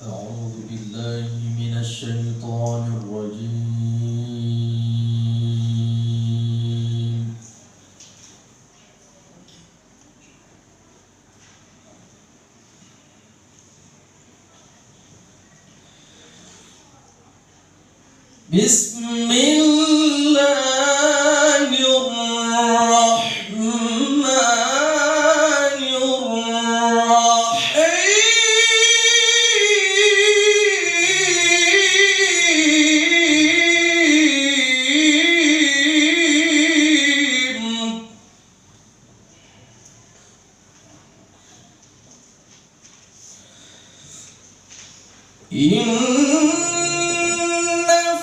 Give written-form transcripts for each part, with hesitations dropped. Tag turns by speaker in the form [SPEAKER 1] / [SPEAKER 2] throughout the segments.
[SPEAKER 1] أعوذ بالله من الشيطان الرجيم. بسم الله الرحمن الرحيم. إن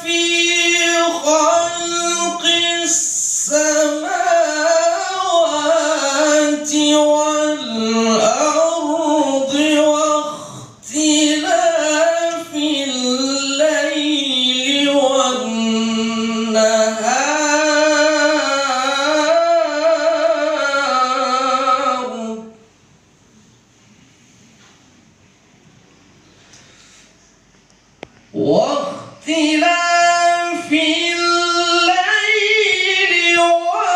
[SPEAKER 1] في خلق السماوات والأرض واختلاف الليل والنهار واختلاف الليل والنهار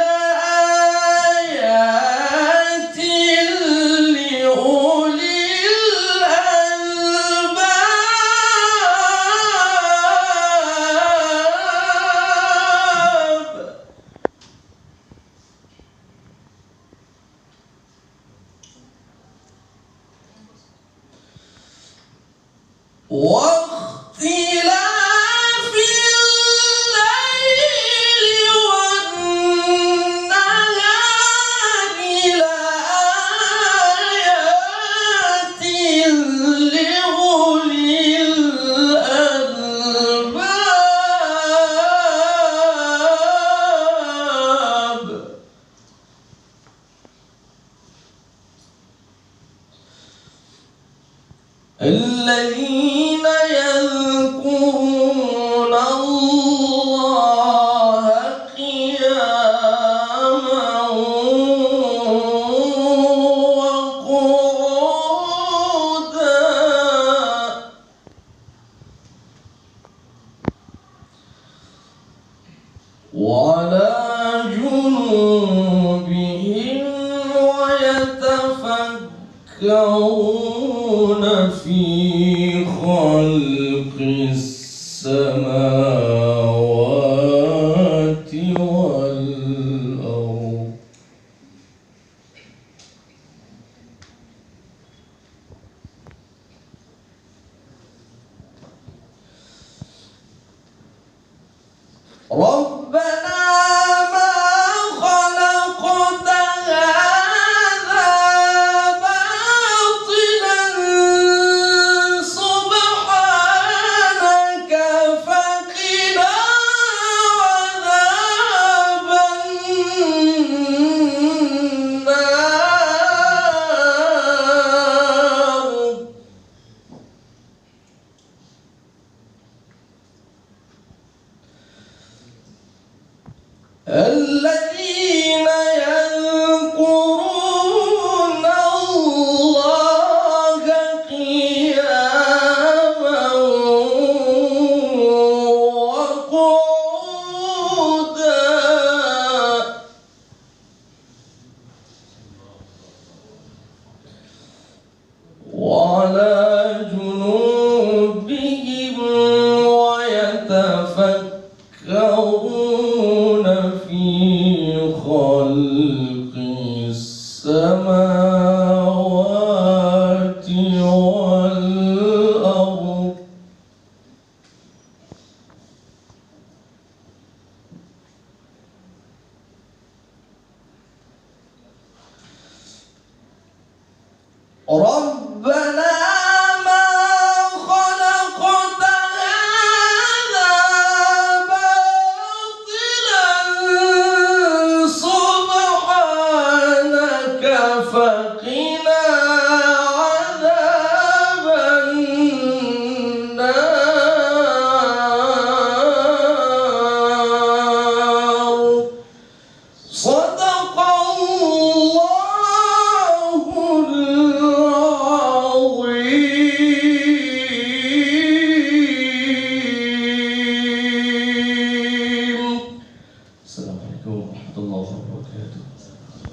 [SPEAKER 1] لآيات لأولي الألباب. واختلاف الليل والنهار لآيات لأولي الألباب. الذين يذكرون الله قياما وقعودا وعلى جنوبهم ويتفكرون في خلق السماوات والأرض. ربنا ما خلقت هذا باطلا سبحانك فقنا عذاب النار. الذين يذكرون الله قياما وقعودا وعلى جنوبهم ويتفكرون في خلق السماوات